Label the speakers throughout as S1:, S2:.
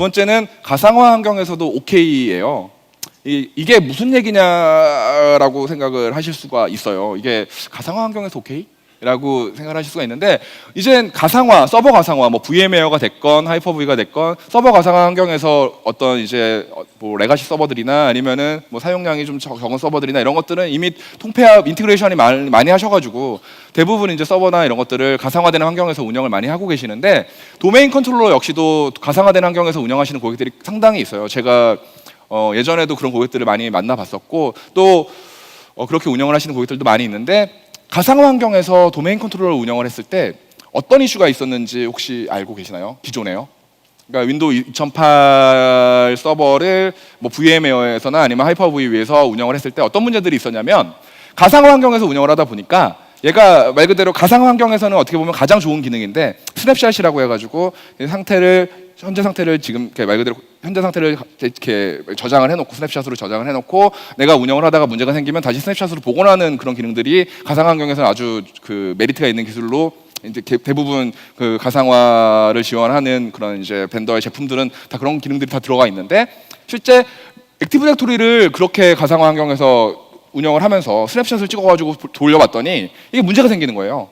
S1: 번째는 가상화 환경에서도 OK예요. 이게 무슨 얘기냐라고 생각을 하실 수가 있어요. 이게 가상화 환경에서 오케이? 라고 생각을 하실 수가 있는데, 이젠 가상화, 서버 가상화, 뭐 VMware가 됐건 하이퍼V가 됐건 서버 가상화 환경에서 어떤 이제 뭐 레가시 서버들이나 아니면은 뭐 사용량이 좀 적은 서버들이나 이런 것들은 이미 통폐합 인티그레이션이 많이 하셔가지고 대부분 이제 서버나 이런 것들을 가상화되는 환경에서 운영을 많이 하고 계시는데, 도메인 컨트롤러 역시도 가상화되는 환경에서 운영하시는 고객들이 상당히 있어요. 제가 예전에도 그런 고객들을 많이 만나봤었고, 또 그렇게 운영을 하시는 고객들도 많이 있는데, 가상화 환경에서 도메인 컨트롤러를 운영을 했을 때 어떤 이슈가 있었는지 혹시 알고 계시나요? 기존에요. 그러니까 윈도우 2008 서버를 뭐 VMware에서나 아니면 하이퍼V 위에서 운영을 했을 때 어떤 문제들이 있었냐면, 가상화 환경에서 운영을 하다 보니까 얘가 말 그대로 가상화 환경에서는 어떻게 보면 가장 좋은 기능인데, 스냅샷이라고 해가지고 현재 상태를 지금 말 그대로 현재 상태를 이렇게 저장을 해놓고, 스냅샷으로 저장을 해놓고 내가 운영을 하다가 문제가 생기면 다시 스냅샷으로 복원하는 그런 기능들이 가상화 환경에서는 아주 그 메리트가 있는 기술로, 이제 대부분 그 가상화를 지원하는 그런 이제 벤더의 제품들은 다 그런 기능들이 다 들어가 있는데, 실제 액티브 디렉토리를 그렇게 가상화 환경에서 운영을 하면서 스냅샷을 찍어가지고 돌려봤더니 이게 문제가 생기는 거예요.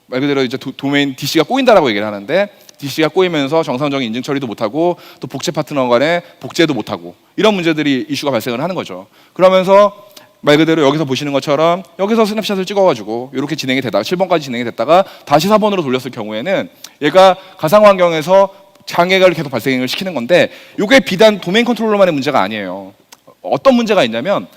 S1: 말 그대로 이제 도메인 DC가 꼬인다라고 얘기를 하는데, DC가 꼬이면서 정상적인 인증 처리도 못하고 또 복제 파트너 간에 복제도 못하고 이런 문제들이 이슈가 발생을 하는 거죠. 그러면서 말 그대로 여기서 보시는 것처럼 여기서 스냅샷을 찍어가지고 이렇게 진행이 되다가 7번까지 진행이 됐다가 다시 4번으로 돌렸을 경우에는 얘가 가상 환경에서 장애가 계속 발생을 시키는 건데, 이게 비단 도메인 컨트롤러만의 문제가 아니에요. 어떤 문제가 있냐면,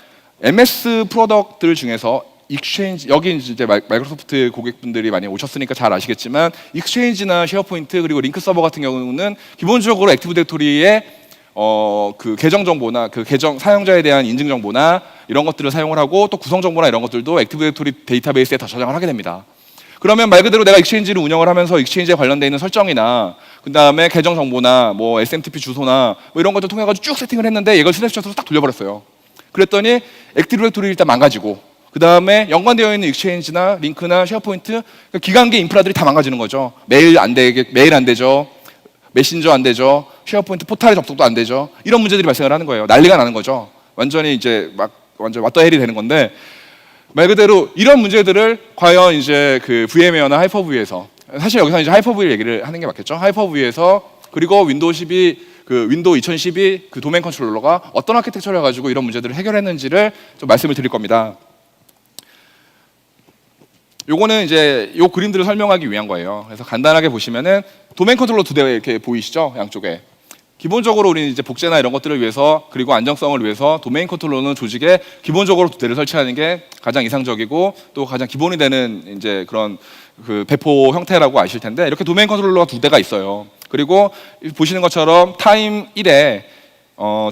S1: MS 프로덕트들 중에서 익스체인지, 여기 이제 마이크로소프트 고객분들이 많이 오셨으니까 잘 아시겠지만, 익스체인지나 쉐어포인트 그리고 링크 서버 같은 경우는 기본적으로 액티브 디렉토리의 그 계정 정보나 그 계정 사용자에 대한 인증 정보나 이런 것들을 사용을 하고, 또 구성 정보나 이런 것들도 액티브 디렉토리 데이터베이스에 다 저장을 하게 됩니다. 그러면 말 그대로 내가 익스체인지를 운영을 하면서 익스체인지에 관련되어 있는 설정이나 그 다음에 계정 정보나 뭐 SMTP 주소나 뭐 이런 것들 통해 가지고 쭉 세팅을 했는데, 이걸 스냅샷으로 딱 돌려버렸어요. 그랬더니 액티브 디렉토리 일단 망가지고, 그 다음에 연관되어 있는 익스체인지나 링크나 쉐어포인트, 기관계 인프라들이 다 망가지는 거죠. 메일 안 되죠. 메신저 안 되죠. 쉐어포인트 포탈에 접속도 안 되죠. 이런 문제들이 발생을 하는 거예요. 난리가 나는 거죠. 완전히 이제 완전 왓더 헬이 되는 건데, 말 그대로 이런 문제들을 과연 이제 그 VMware나 하이퍼V에서, 사실 여기서 이제 하이퍼V 얘기를 하는 게 맞겠죠. 하이퍼V에서, 그리고 윈도우 2012 그 도메인 컨트롤러가 어떤 아키텍처를 가지고 이런 문제들을 해결했는지를 좀 말씀을 드릴 겁니다. 요거는 이제 요 그림들을 설명하기 위한 거예요. 그래서 간단하게 보시면은 도메인 컨트롤러 2대 이렇게 보이시죠? 양쪽에. 기본적으로 우리는 이제 복제나 이런 것들을 위해서, 그리고 안정성을 위해서 도메인 컨트롤러는 조직에 기본적으로 2대를 설치하는 게 가장 이상적이고 또 가장 기본이 되는 이제 그런 그 배포 형태라고 아실 텐데, 이렇게 도메인 컨트롤러가 2대가 있어요. 그리고 보시는 것처럼 타임 1에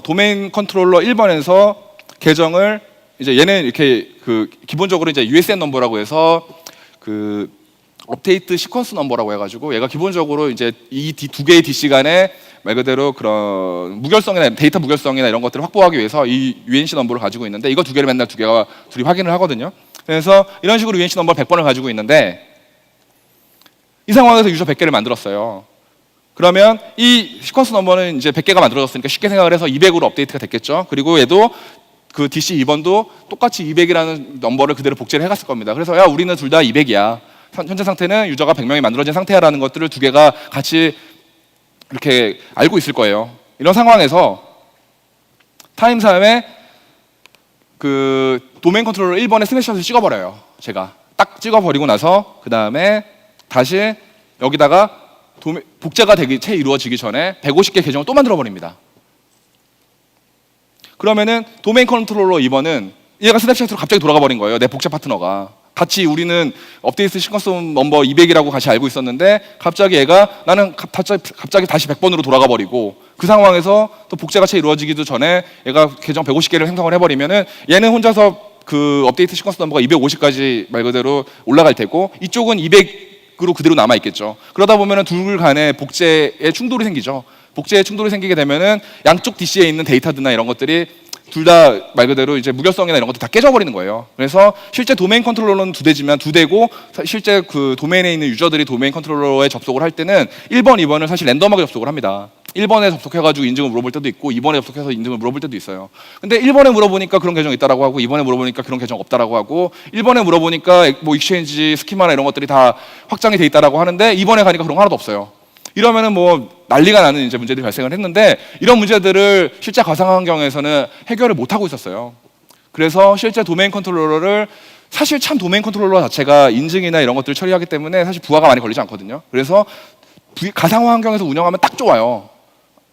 S1: 도메인 컨트롤러 1번에서 계정을 이제 얘는 이렇게 그 기본적으로 이제 USN 넘버라고 해서 그 업데이트 시퀀스 넘버라고 해가지고, 얘가 기본적으로 이제 이 두 개의 DC 간에 말 그대로 그런 무결성이나 데이터 무결성이나 이런 것들을 확보하기 위해서 이 UNC 넘버를 가지고 있는데, 이거 2개를 맨날 둘이 확인을 하거든요. 그래서 이런 식으로 UNC 넘버 100번을 가지고 있는데, 이 상황에서 유저 100개를 만들었어요. 그러면 이 시퀀스 넘버는 이제 100개가 만들어졌으니까 쉽게 생각을 해서 200으로 업데이트가 됐겠죠. 그리고 얘도 그 DC 2번도 똑같이 200이라는 넘버를 그대로 복제를 해갔을 겁니다. 그래서 야, 우리는 둘 다 200이야. 현재 상태는 유저가 100명이 만들어진 상태야라는 것들을 2개가 같이 이렇게 알고 있을 거예요. 이런 상황에서 타임사에 그 도메인 컨트롤러 1번에 스냅샷을 찍어버려요. 제가 딱 찍어버리고 나서 그 다음에 다시 여기다가 복제가 채 이루어지기 전에 150개 계정을 또 만들어 버립니다. 그러면은 도메인 컨트롤러 2번은 얘가 스냅샷으로 갑자기 돌아가 버린 거예요. 내 복제 파트너가. 같이 우리는 업데이트 시퀀스 넘버 200이라고 같이 알고 있었는데, 갑자기 얘가 나는 갑자기 다시 100번으로 돌아가 버리고, 그 상황에서 또 복제가 채 이루어지기도 전에 얘가 계정 150개를 생성을 해버리면은 얘는 혼자서 그 업데이트 시퀀스 넘버가 250까지 말 그대로 올라갈 테고, 이쪽은 200으로 그대로 남아 있겠죠. 그러다 보면은 둘 간에 복제에 충돌이 생기죠. 복제에 충돌이 생기게 되면은 양쪽 DC에 있는 데이터들이나 이런 것들이 둘 다 말 그대로 이제 무결성이나 이런 것도 다 깨져버리는 거예요. 그래서 실제 도메인 컨트롤러는 2대지만 2대고, 실제 그 도메인에 있는 유저들이 도메인 컨트롤러에 접속을 할 때는 1번, 2번을 사실 랜덤하게 접속을 합니다. 1번에 접속해가지고 인증을 물어볼 때도 있고 2번에 접속해서 인증을 물어볼 때도 있어요. 근데 1번에 물어보니까 그런 계정 있다라고 하고 2번에 물어보니까 그런 계정 없다라고 하고 1번에 물어보니까 뭐 익스체인지 스키마나 이런 것들이 다 확장이 돼 있다라고 하는데 2번에 가니까 그런 거 하나도 없어요. 이러면은 뭐 난리가 나는 이제 문제들이 발생을 했는데 이런 문제들을 실제 가상 환경에서는 해결을 못 하고 있었어요. 그래서 실제 도메인 컨트롤러를 사실 참 도메인 컨트롤러 자체가 인증이나 이런 것들을 처리하기 때문에 사실 부하가 많이 걸리지 않거든요. 그래서 가상화 환경에서 운영하면 딱 좋아요.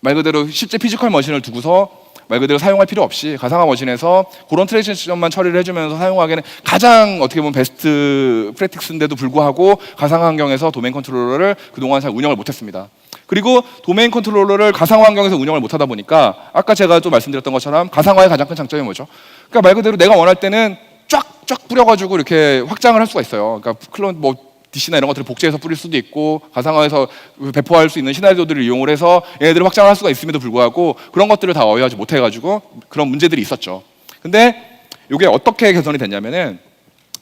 S1: 말 그대로 실제 피지컬 머신을 두고서 말 그대로 사용할 필요 없이 가상화 머신에서 그런 트랜지션만 처리를 해주면서 사용하기에는 가장 어떻게 보면 베스트 프랙티스인데도 불구하고 가상화 환경에서 도메인 컨트롤러를 그동안 잘 운영을 못했습니다. 그리고 도메인 컨트롤러를 가상화 환경에서 운영을 못하다 보니까 아까 제가 또 말씀드렸던 것처럼 가상화의 가장 큰 장점이 뭐죠? 그러니까 말 그대로 내가 원할 때는 쫙 뿌려가지고 이렇게 확장을 할 수가 있어요. 그러니까 클론 뭐 DC나 이런 것들을 복제해서 뿌릴 수도 있고 가상화에서 배포할 수 있는 시나리오들을 이용을 해서 얘네들을 확장을 할 수가 있음에도 불구하고 그런 것들을 다 어휘하지 못해가지고 그런 문제들이 있었죠. 근데 이게 어떻게 개선이 됐냐면은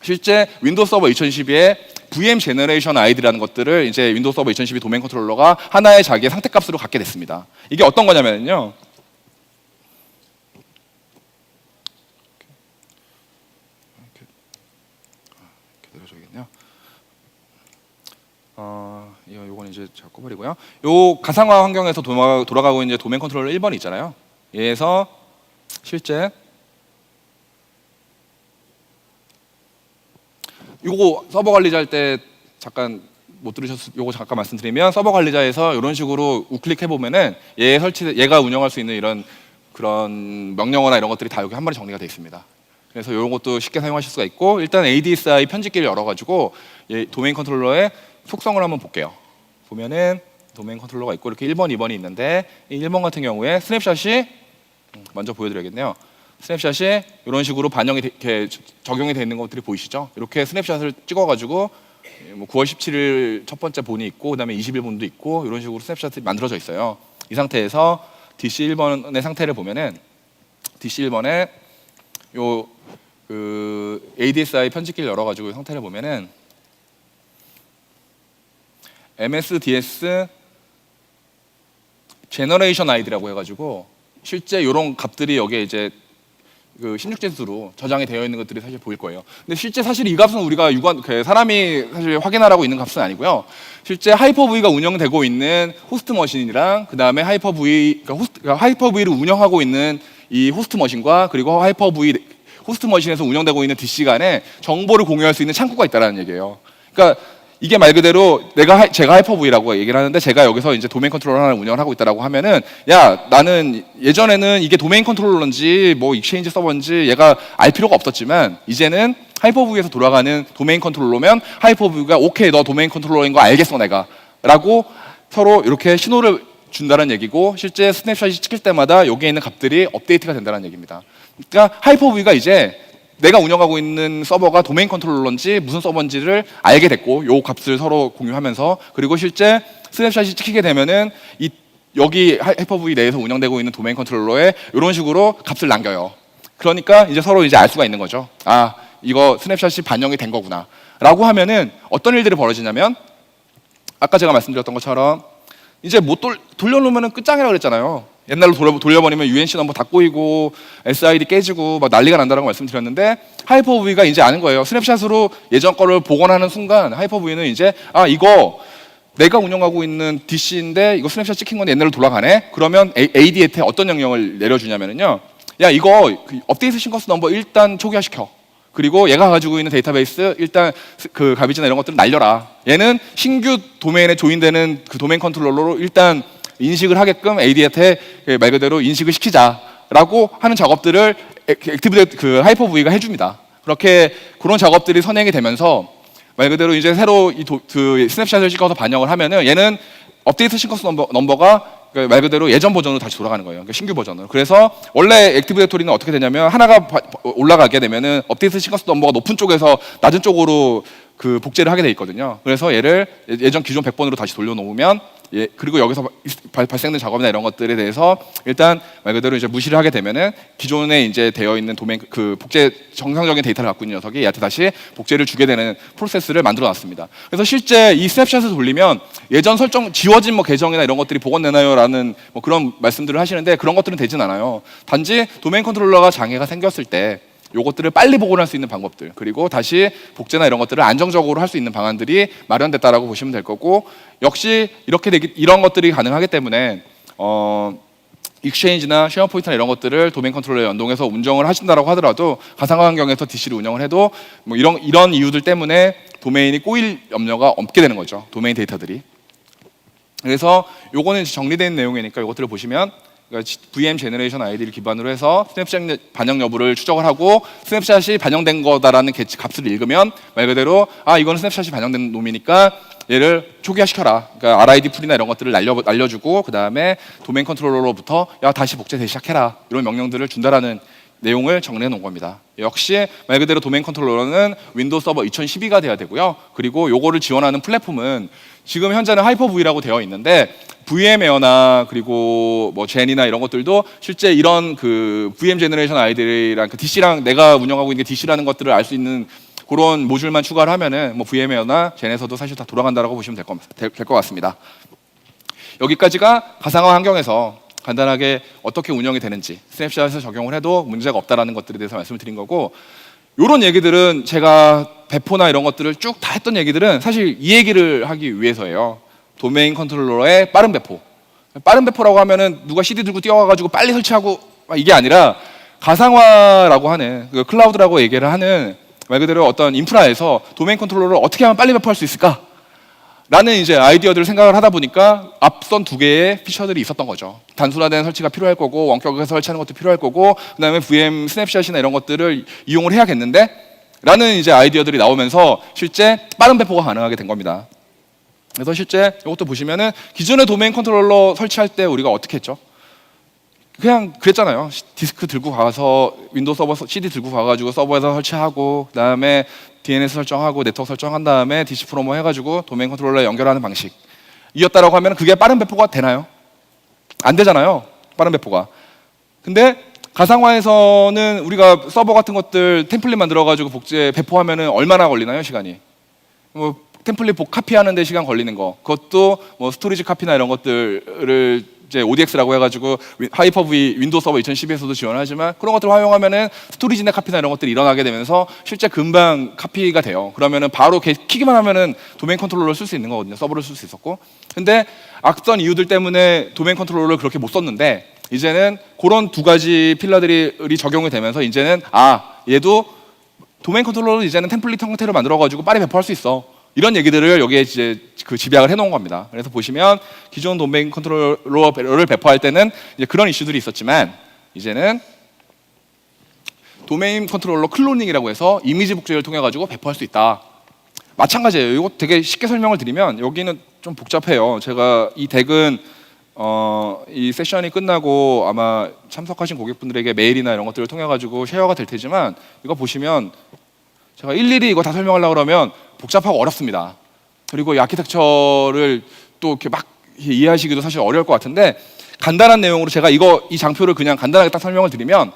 S1: 실제 윈도우 서버 2012에 VM 제너레이션 아이디라는 것들을 이제 윈도우 서버 2012 도메인 컨트롤러가 하나의 자기의 상태값으로 갖게 됐습니다. 이게 어떤 거냐면요. 요건 이제 제가 꺼버리고요. 요 가상화 환경에서 돌아가고 있는 도메인 컨트롤러 1번이 있잖아요. 얘에서 실제 요거 서버 관리자 할 때 잠깐 못 들으셨어요. 요거 잠깐 말씀드리면 서버 관리자에서 이런 식으로 우클릭해 보면은 얘가 운영할 수 있는 이런 그런 명령어나 이런 것들이 다 여기 한 번에 정리가 되어 있습니다. 그래서 이런 것도 쉽게 사용하실 수가 있고 일단 ADSI 편집기를 열어가지고 도메인 컨트롤러의 속성을 한번 볼게요. 보면은 도메인 컨트롤러가 있고 이렇게 1번, 2번이 있는데 이 1번 같은 경우에 스냅샷이 먼저 보여드려야겠네요. 스냅샷이 이런 식으로 반영이 이렇게 적용이 되어 있는 것들이 보이시죠? 이렇게 스냅샷을 찍어가지고 뭐 9월 17일 첫 번째 본이 있고 그다음에 20일 본도 있고 이런 식으로 스냅샷이 만들어져 있어요. 이 상태에서 DC 1번의 상태를 보면은 DC 1번에 요 그 ADSI 편집기를 열어가지고 이 상태를 보면은 MSDS 제너레이션 아이디라고 해가지고 실제 이런 값들이 여기에 이제 그 16제수로 저장이 되어 있는 것들이 사실 보일 거예요. 근데 실제 사실 이 값은 우리가 사람이 사실 확인하라고 있는 값은 아니고요. 실제 하이퍼V가 운영되고 있는 호스트 머신이랑 그 다음에 하이퍼V를 운영하고 있는 이 호스트 머신과 그리고 하이퍼V 호스트 머신에서 운영되고 있는 DC 간에 정보를 공유할 수 있는 창구가 있다는 얘기예요. 그러니까 이게 말 그대로 제가 하이퍼V라고 얘기를 하는데 제가 여기서 이제 도메인 컨트롤러 하나를 운영을 하고 있다라고 하면은 야 나는 예전에는 이게 도메인 컨트롤러인지 뭐 익스체인지 서버인지 얘가 알 필요가 없었지만 이제는 하이퍼V에서 돌아가는 도메인 컨트롤러면 하이퍼V가 오케이 너 도메인 컨트롤러인 거 알겠어 내가 라고 서로 이렇게 신호를 준다는 얘기고 실제 스냅샷이 찍힐 때마다 여기에 있는 값들이 업데이트가 된다는 얘기입니다. 그러니까 하이퍼V가 이제 내가 운영하고 있는 서버가 도메인 컨트롤러인지 무슨 서버인지를 알게 됐고 요 값을 서로 공유하면서 그리고 실제 스냅샷이 찍히게 되면은 여기 하이퍼V 내에서 운영되고 있는 도메인 컨트롤러에 이런 식으로 값을 남겨요. 그러니까 이제 서로 이제 알 수가 있는 거죠. 아 이거 스냅샷이 반영이 된 거구나 라고 하면은 어떤 일들이 벌어지냐면 아까 제가 말씀드렸던 것처럼 이제 못 돌려놓으면 끝장이라고 그랬잖아요. 옛날로 돌려버리면 UNC 넘버 다 꼬이고 SID 깨지고 막 난리가 난다라고 말씀드렸는데 하이퍼V가 이제 아는 거예요. 스냅샷으로 예전 거를 복원하는 순간 하이퍼V는 이제 아 이거 내가 운영하고 있는 DC인데 이거 스냅샷 찍힌 건데 옛날로 돌아가네. 그러면 AD한테 어떤 명령을 내려주냐면요. 야 이거 업데이트 싱커스 넘버 일단 초기화시켜. 그리고 얘가 가지고 있는 데이터베이스 일단 그 가비지나 이런 것들을 날려라. 얘는 신규 도메인에 조인되는 그 도메인 컨트롤러로 일단 인식을 하게끔 AD한테 말 그대로 인식을 시키자라고 하는 작업들을 그 하이퍼V가 해줍니다. 그렇게 그런 작업들이 선행이 되면서 말 그대로 이제 새로 그 스냅샷을 찍어서 반영을 하면은 얘는 업데이트 싱커스 넘버가 말 그대로 예전 버전으로 다시 돌아가는 거예요. 그러니까 신규 버전으로. 그래서 원래 액티브 디렉토리는 어떻게 되냐면 하나가 올라가게 되면은 업데이트 싱커스 넘버가 높은 쪽에서 낮은 쪽으로 그 복제를 하게 돼 있거든요. 그래서 얘를 예전 기존 100번으로 다시 돌려놓으면 그리고 여기서 발생된 작업이나 이런 것들에 대해서 일단 말 그대로 이제 무시를 하게 되면은 기존에 이제 되어 있는 도메인 그 복제 정상적인 데이터를 갖고 있는 녀석이 얘한테 다시 복제를 주게 되는 프로세스를 만들어 놨습니다. 그래서 실제 이 스냅샷을 돌리면 예전 설정 지워진 뭐 계정이나 이런 것들이 복원되나요라는 뭐 그런 말씀들을 하시는데 그런 것들은 되진 않아요. 단지 도메인 컨트롤러가 장애가 생겼을 때 요것들을 빨리 복원할 수 있는 방법들, 그리고 다시 복제나 이런 것들을 안정적으로 할 수 있는 방안들이 마련됐다라고 보시면 될 거고, 역시 이런 것들이 가능하기 때문에 익스체인지나 쉐어포인트나 이런 것들을 도메인 컨트롤러에 연동해서 운영을 하신다라고 하더라도 가상화 환경에서 DC를 운영을 해도 뭐 이런 이유들 때문에 도메인이 꼬일 염려가 없게 되는 거죠. 도메인 데이터들이. 그래서 요거는 정리된 내용이니까 이것들을 보시면 VM 제너레이션 아이디를 기반으로 해서 스냅샷 반영 여부를 추적을 하고 스냅샷이 반영된 거다라는 값을 읽으면 말 그대로 이거는 스냅샷이 반영된 놈이니까 얘를 초기화시켜라. 그러니까 RID 풀이나 이런 것들을 날려주고 그 다음에 도메인 컨트롤러로부터 다시 복제 다시 시작해라 이런 명령들을 준다라는 내용을 정리해 놓은 겁니다. 역시 말 그대로 도메인 컨트롤러는 윈도우 서버 2012가 돼야 되고요. 그리고 요거를 지원하는 플랫폼은 지금 현재는 하이퍼V라고 되어 있는데 VM웨어나 그리고 뭐 젠이나 이런 것들도 실제 이런 그 VM 제너레이션 아이들이랑 그 DC랑 내가 운영하고 있는 게 DC라는 것들을 알 수 있는 그런 모듈만 추가를 하면은 뭐 VM웨어나 젠에서도 사실 다 돌아간다라고 보시면 될 것 같습니다. 여기까지가 가상화 환경에서 간단하게 어떻게 운영이 되는지 스냅샷에서 적용을 해도 문제가 없다라는 것들에 대해서 말씀을 드린 거고, 이런 얘기들은 제가 배포나 이런 것들을 쭉 다 했던 얘기들은 사실 이 얘기를 하기 위해서예요. 도메인 컨트롤러의 빠른 배포. 빠른 배포라고 하면은 누가 CD 들고 뛰어가가지고 빨리 설치하고 이게 아니라 가상화라고 하는 그 클라우드라고 얘기를 하는 말 그대로 어떤 인프라에서 도메인 컨트롤러를 어떻게 하면 빨리 배포할 수 있을까? 라는 이제 아이디어들을 생각을 하다 보니까 앞선 두 개의 피처들이 있었던 거죠. 단순화된 설치가 필요할 거고 원격에서 설치하는 것도 필요할 거고 그다음에 VM 스냅샷이나 이런 것들을 이용을 해야겠는데 라는 이제 아이디어들이 나오면서 실제 빠른 배포가 가능하게 된 겁니다. 그래서 실제 이것도 보시면은 기존의 도메인 컨트롤러 설치할 때 우리가 어떻게 했죠? 그냥 그랬잖아요. 디스크 들고 가서 윈도우 서버 CD 들고 가가지고 서버에서 설치하고 그다음에 DNS 설정하고 네트워크 설정한 다음에 DC 프로모 해가지고 도메인 컨트롤러에 연결하는 방식이었다라고 하면 그게 빠른 배포가 되나요? 안 되잖아요. 빠른 배포가. 근데 가상화에서는 우리가 서버 같은 것들 템플릿 만들어가지고 복제 배포하면은 얼마나 걸리나요? 시간이? 뭐 템플릿 카피하는 데 시간 걸리는 거. 그것도 뭐 스토리지 카피나 이런 것들을 이제 ODX라고 해가지고 하이퍼V 윈도우 서버 2012에서도 지원하지만 그런 것들을 활용하면은 스토리지 내 카피나 이런 것들이 일어나게 되면서 실제 금방 카피가 돼요. 그러면은 바로 키기만 하면은 도메인 컨트롤러를 쓸 수 있는 거거든요. 서버를 쓸 수 있었고. 근데 악선 이유들 때문에 도메인 컨트롤러를 그렇게 못 썼는데 이제는 그런 두 가지 필러들이 적용이 되면서 이제는 얘도 도메인 컨트롤러를 이제는 템플릿 형태로 만들어가지고 빠르게 배포할 수 있어. 이런 얘기들을 여기에 이제 그 집약을 해놓은 겁니다. 그래서 보시면 기존 도메인 컨트롤러를 배포할 때는 이제 그런 이슈들이 있었지만 이제는 도메인 컨트롤러 클로닝이라고 해서 이미지 복제를 통해 가지고 배포할 수 있다. 마찬가지예요. 이거 되게 쉽게 설명을 드리면 여기는 좀 복잡해요. 제가 이 덱은 이 세션이 끝나고 아마 참석하신 고객분들에게 메일이나 이런 것들을 통해 가지고 쉐어가 될 테지만 이거 보시면 제가 일일이 이거 다 설명하려고 그러면 복잡하고 어렵습니다. 그리고 이 아키텍처를 또 이렇게 막 이해하시기도 사실 어려울 것 같은데 간단한 내용으로 제가 이 장표를 그냥 간단하게 딱 설명을 드리면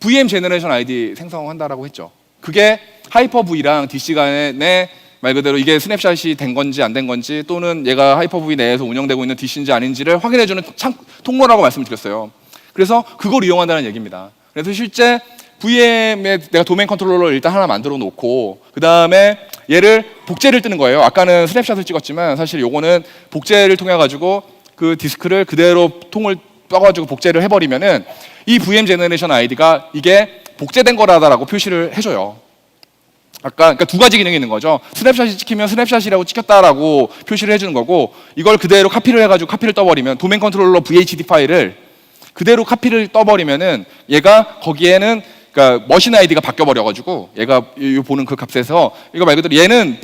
S1: VM 제너레이션 아이디 생성한다라고 했죠. 그게 하이퍼V랑 DC 간의 말 그대로 이게 스냅샷이 된 건지 안 된 건지 또는 얘가 하이퍼V 내에서 운영되고 있는 DC인지 아닌지를 확인해주는 통로라고 말씀을 드렸어요. 그래서 그걸 이용한다는 얘기입니다. 그래서 실제 VM에 내가 도메인 컨트롤러를 일단 하나 만들어 놓고 그 다음에 얘를 복제를 뜨는 거예요. 아까는 스냅샷을 찍었지만 사실 요거는 복제를 통해 가지고 그 디스크를 그대로 통을 떠가지고 복제를 해버리면은 이 VM 제너레이션 아이디가 이게 복제된 거라고 표시를 해줘요. 그러니까 두 가지 기능이 있는 거죠. 스냅샷이 찍히면 스냅샷이라고 찍혔다라고 표시를 해주는 거고 이걸 그대로 카피를 해가지고 카피를 떠버리면 도메인 컨트롤러 VHD 파일을 그대로 카피를 떠버리면은 얘가 거기에는 그러니까 머신 아이디가 바뀌어버려가지고 얘가 보는 그 값에서 이거 말 그대로 얘는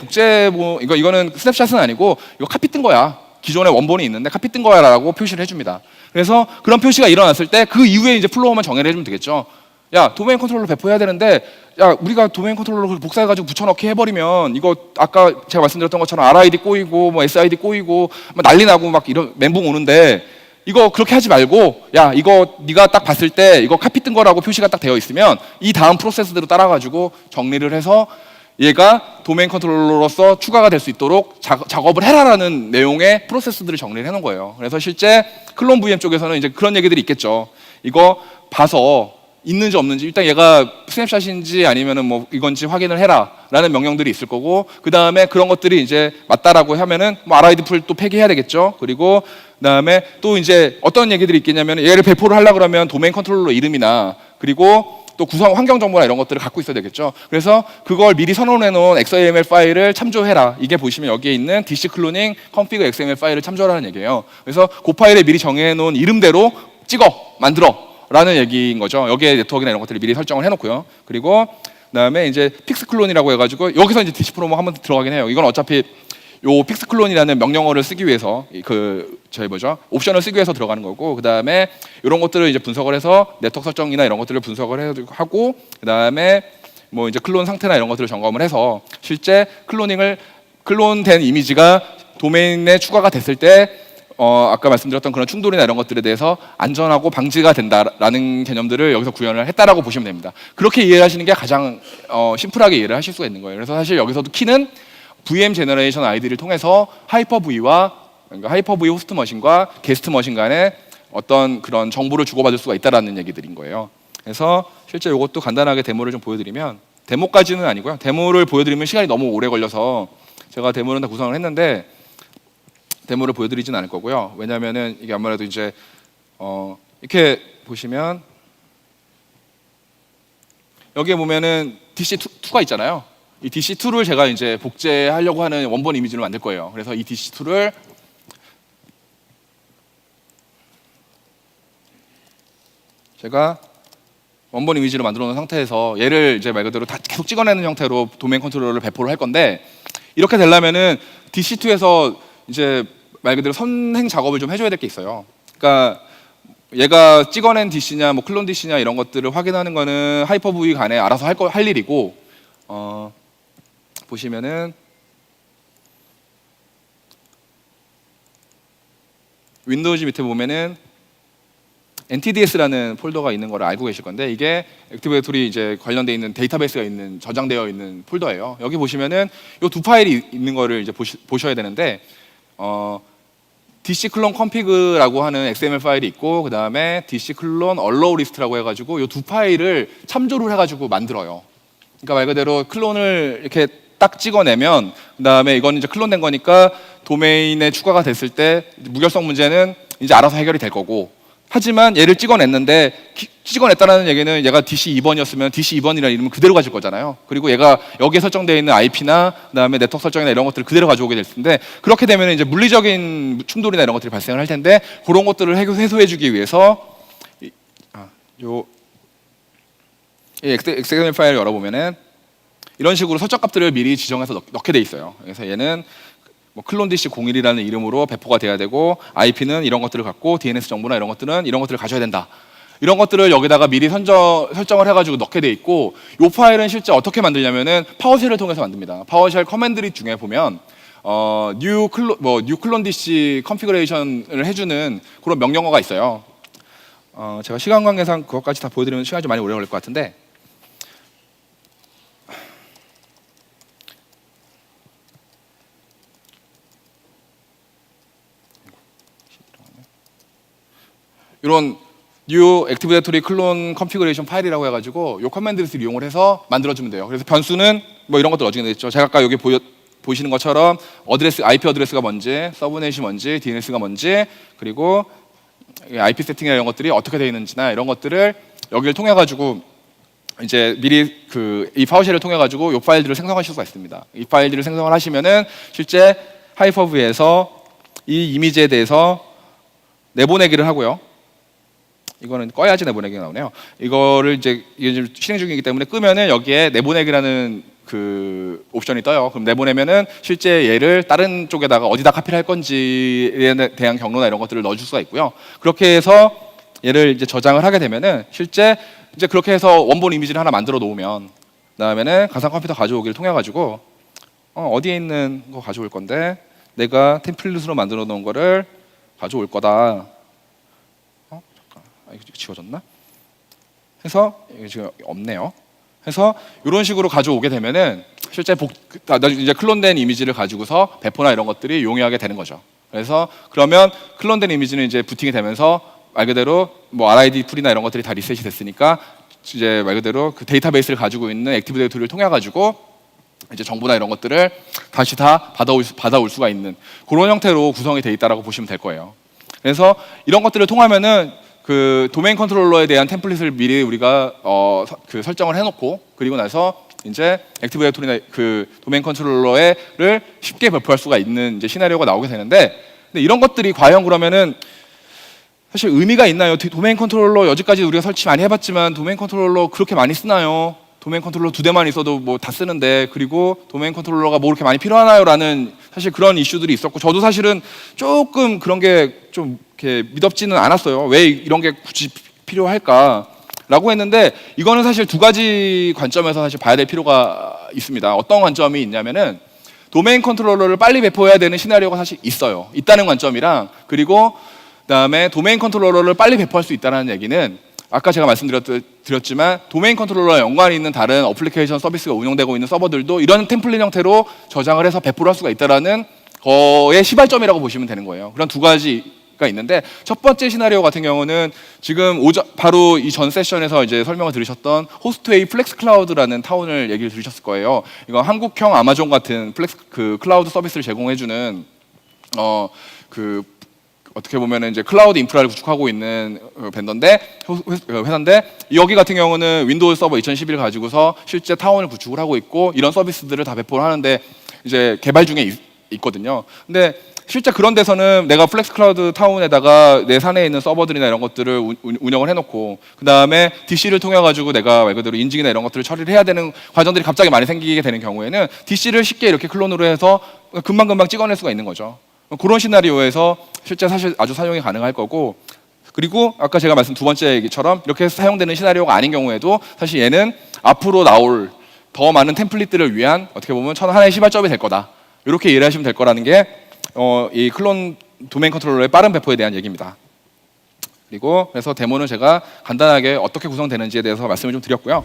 S1: 이거는 스냅샷은 아니고 이거 카피 뜬 거야. 기존에 원본이 있는데 카피 뜬 거야라고 표시를 해줍니다. 그래서 그런 표시가 일어났을 때 그 이후에 이제 플로어만 정의를 해주면 되겠죠. 야, 도메인 컨트롤러 배포해야 되는데, 야, 우리가 도메인 컨트롤러 복사해가지고 붙여넣기 해버리면 이거 아까 제가 말씀드렸던 것처럼 RID 꼬이고 뭐 SID 꼬이고 막 난리 나고 막 이런 멘붕 오는데, 이거 그렇게 하지 말고, 야, 이거 네가 딱 봤을 때 이거 카피 뜬 거라고 표시가 딱 되어 있으면 이 다음 프로세스대로 따라가지고 정리를 해서 얘가 도메인 컨트롤러로서 추가가 될 수 있도록 작업을 해라라는 내용의 프로세스들을 정리를 해놓은 거예요. 그래서 실제 클론 VM 쪽에서는 이제 그런 얘기들이 있겠죠. 이거 봐서 있는지 없는지, 일단 얘가 스냅샷인지 아니면은 뭐 이건지 확인을 해라라는 명령들이 있을 거고, 그 다음에 그런 것들이 이제 맞다라고 하면은 뭐 RID 풀 또 폐기해야 되겠죠. 그리고 그다음에 또 이제 어떤 얘기들이 있겠냐면, 얘를 배포를 하려 그러면 도메인 컨트롤러 이름이나 그리고 또 구성 환경 정보나 이런 것들을 갖고 있어야 되겠죠. 그래서 그걸 미리 선언해 놓은 XAML 파일을 참조해라. 이게 보시면 여기에 있는 DC 클로닝 config XML 파일을 참조하라는 얘기예요. 그래서 그 파일에 미리 정해 놓은 이름대로 찍어 만들어 라는 얘기인 거죠. 여기에 네트워크나 이런 것들을 미리 설정을 해놓고요. 그리고 그다음에 이제 픽스 클론이라고 해가지고 여기서 이제 DC 프로모 한번 들어가긴 해요. 이건 어차피 요 픽스 클론이라는 명령어를 쓰기 위해서 옵션을 쓰기 위해서 들어가는 거고, 그다음에 이런 것들을 이제 분석을 해서 네트워크 설정이나 이런 것들을 분석을 하고, 그다음에 뭐 이제 클론 상태나 이런 것들을 점검을 해서 실제 클론된 이미지가 도메인에 추가가 됐을 때 아까 말씀드렸던 그런 충돌이나 이런 것들에 대해서 안전하고 방지가 된다라는 개념들을 여기서 구현을 했다라고 보시면 됩니다. 그렇게 이해하시는 게 가장 심플하게 이해를 하실 수가 있는 거예요. 그래서 사실 여기서도 키는 VM 제너레이션 아이디를 통해서 그러니까 하이퍼-V 호스트 머신과 게스트 머신 간에 어떤 그런 정보를 주고받을 수가 있다라는 얘기들인 거예요. 그래서 실제 이것도 간단하게 데모를 좀 보여드리면, 데모까지는 아니고요. 데모를 보여드리면 시간이 너무 오래 걸려서 제가 데모는 다 구성을 했는데 데모를 보여드리진 않을 거고요. 왜냐하면은 이게 아무래도 이제 이렇게 보시면 여기에 보면은 DC2가 있잖아요. 이 DC2를 제가 이제 복제하려고 하는 원본 이미지를 만들 거예요. 그래서 이 DC2를 제가 원본 이미지로 만들어 놓은 상태에서 얘를 이제 말 그대로 다 계속 찍어내는 형태로 도메인 컨트롤러를 배포를 할 건데, 이렇게 되려면은 DC2에서 이제 말 그대로 선행 작업을 좀 해줘야 될 게 있어요. 그러니까 얘가 찍어낸 DC냐 뭐 클론 DC냐 이런 것들을 확인하는 거는 하이퍼-V 간에 알아서 할 일이고, 보시면은 윈도우즈 밑에 보면은 NTDS라는 폴더가 있는 걸 알고 계실 건데, 이게 액티브 디렉토리 이제 관련돼 있는 데이터베이스가 있는 저장되어 있는 폴더예요. 여기 보시면은 이 두 파일이 있는 거를 이제 보셔야 되는데, DC 클론 config라고 하는 XML 파일이 있고, 그 다음에 DC 클론 allow list라고 해가지고 이 두 파일을 참조를 해가지고 만들어요. 그러니까 말 그대로 클론을 이렇게 딱 찍어내면, 그 다음에 이건 이제 클론된 거니까 도메인에 추가가 됐을 때 무결성 문제는 이제 알아서 해결이 될 거고, 하지만 얘를 찍어냈는데, 찍어냈다는 얘기는 얘가 DC2번이었으면 DC2번이라는 이름은 그대로 가질 거잖아요. 그리고 얘가 여기에 설정되어 있는 IP나 그다음에 네트워크 설정이나 이런 것들을 그대로 가져오게 될 텐데, 그렇게 되면 이제 물리적인 충돌이나 이런 것들이 발생을 할 텐데, 그런 것들을 해소해주기 위해서 이 XML 파일을 열어보면은 이런 식으로 설정값들을 미리 지정해서 넣게 돼 있어요. 그래서 얘는 뭐 클론 DC01이라는 이름으로 배포가 돼야 되고, IP는 이런 것들을 갖고 DNS 정보나 이런 것들은 이런 것들을 가져야 된다. 이런 것들을 여기다가 미리 설정을 해가지고 넣게 돼 있고, 이 파일은 실제 어떻게 만들냐면은 파워쉘을 통해서 만듭니다. 파워쉘 커맨드 중에 보면 new clone DC 컨피그레이션을 해주는 그런 명령어가 있어요. 제가 시간 관계상 그것까지 다 보여드리면 시간이 좀 많이 오래 걸릴 것 같은데, 이런 new active directory clone configuration 파일이라고 해가지고 이 커맨드를 이용을 해서 만들어주면 돼요. 그래서 변수는 뭐 이런 것들 넣어주게 되죠. 제가 아까 여기 보시는 것처럼 IP 어드레스가 뭔지, 서브넷이 뭔지, DNS가 뭔지, 그리고 IP 세팅이나 이런 것들이 어떻게 되어 있는지나 이런 것들을 여기를 통해 가지고 이제 미리 이 파워쉘을 통해 가지고 이 파일들을 생성하실 수가 있습니다. 이 파일들을 생성을 하시면은 실제 하이퍼브에서 이 이미지에 대해서 내보내기를 하고요. 이거는 꺼야지 내보내기가 나오네요. 이거를 이제 이게 지금 실행 중이기 때문에 끄면은 여기에 내보내기라는 그 옵션이 떠요. 그럼 내보내면은 실제 얘를 다른 쪽에다가 어디다 카피를 할 건지에 대한 경로나 이런 것들을 넣어줄 수가 있고요. 그렇게 해서 얘를 이제 저장을 하게 되면은 실제 이제 그렇게 해서 원본 이미지를 하나 만들어 놓으면 그다음에는 가상 컴퓨터 가져오기를 통해 가지고 어디에 있는 거 가져올 건데 내가 템플릿으로 만들어 놓은 거를 가져올 거다. 잠깐, 이거 지워졌나? 해서 이게 지금 없네요. 해서 이런 식으로 가져오게 되면은 실제 이제 클론된 이미지를 가지고서 배포나 이런 것들이 용이하게 되는 거죠. 그래서 그러면 클론된 이미지는 이제 부팅이 되면서 말 그대로 뭐 RID 풀이나 이런 것들이 다 리셋이 됐으니까 이제 말 그대로 그 데이터베이스를 가지고 있는 액티브 디렉토리를 통해 가지고 이제 정보나 이런 것들을 다시 다 받아올 수가 있는 그런 형태로 구성이 돼 있다라고 보시면 될 거예요. 그래서 이런 것들을 통하면은 그 도메인 컨트롤러에 대한 템플릿을 미리 우리가 그 설정을 해놓고 그리고 나서 이제 액티브 디렉토리나 그 도메인 컨트롤러를 쉽게 배포할 수가 있는 이제 시나리오가 나오게 되는데, 근데 이런 것들이 과연 그러면은 사실 의미가 있나요? 도메인 컨트롤러 여지까지 우리가 설치 많이 해봤지만 도메인 컨트롤러 그렇게 많이 쓰나요? 도메인 컨트롤러 2대만 있어도 뭐 다 쓰는데, 그리고 도메인 컨트롤러가 뭐 그렇게 많이 필요하나요? 라는 사실 그런 이슈들이 있었고, 저도 사실은 조금 그런 게 좀 이렇게 믿었지는 않았어요. 왜 이런 게 굳이 필요할까? 라고 했는데, 이거는 사실 두 가지 관점에서 사실 봐야 될 필요가 있습니다. 어떤 관점이 있냐면은 도메인 컨트롤러를 빨리 배포해야 되는 시나리오가 사실 있다는 관점이랑, 그리고 그다음에 도메인 컨트롤러를 빨리 배포할 수 있다는 얘기는 아까 제가 말씀드렸지만 도메인 컨트롤러와 연관이 있는 다른 어플리케이션 서비스가 운영되고 있는 서버들도 이런 템플릿 형태로 저장을 해서 배포를 할 수가 있다는 거의 시발점이라고 보시면 되는 거예요. 그런 두 가지가 있는데, 첫 번째 시나리오 같은 경우는 지금 바로 이 전 세션에서 이제 설명을 들으셨던 호스트웨이 플렉스 클라우드라는 타운을 얘기를 들으셨을 거예요. 이거 한국형 아마존 같은 그 클라우드 서비스를 제공해주는 어떻게 보면 이제 클라우드 인프라를 구축하고 있는 회사인데, 여기 같은 경우는 윈도우 서버 2011 가지고서 실제 타운을 구축을 하고 있고 이런 서비스들을 다 배포를 하는데 이제 개발 중에 있거든요. 근데 실제 그런 데서는 내가 플렉스 클라우드 타운에다가 내 산에 있는 서버들이나 이런 것들을 운영을 해놓고 그 다음에 DC를 통해 가지고 내가 말 그대로 인증이나 이런 것들을 처리를 해야 되는 과정들이 갑자기 많이 생기게 되는 경우에는 DC를 쉽게 이렇게 클론으로 해서 금방금방 찍어낼 수가 있는 거죠. 그런 시나리오에서 실제 사실 아주 사용이 가능할 거고, 그리고 아까 제가 말씀 두 번째 얘기처럼 이렇게 해서 사용되는 시나리오가 아닌 경우에도 사실 얘는 앞으로 나올 더 많은 템플릿들을 위한 어떻게 보면 하나의 시발점이 될 거다, 이렇게 이해를 하시면 될 거라는 게 이 클론 도메인 컨트롤러의 빠른 배포에 대한 얘기입니다. 그리고 그래서 데모는 제가 간단하게 어떻게 구성되는지에 대해서 말씀을 좀 드렸고요.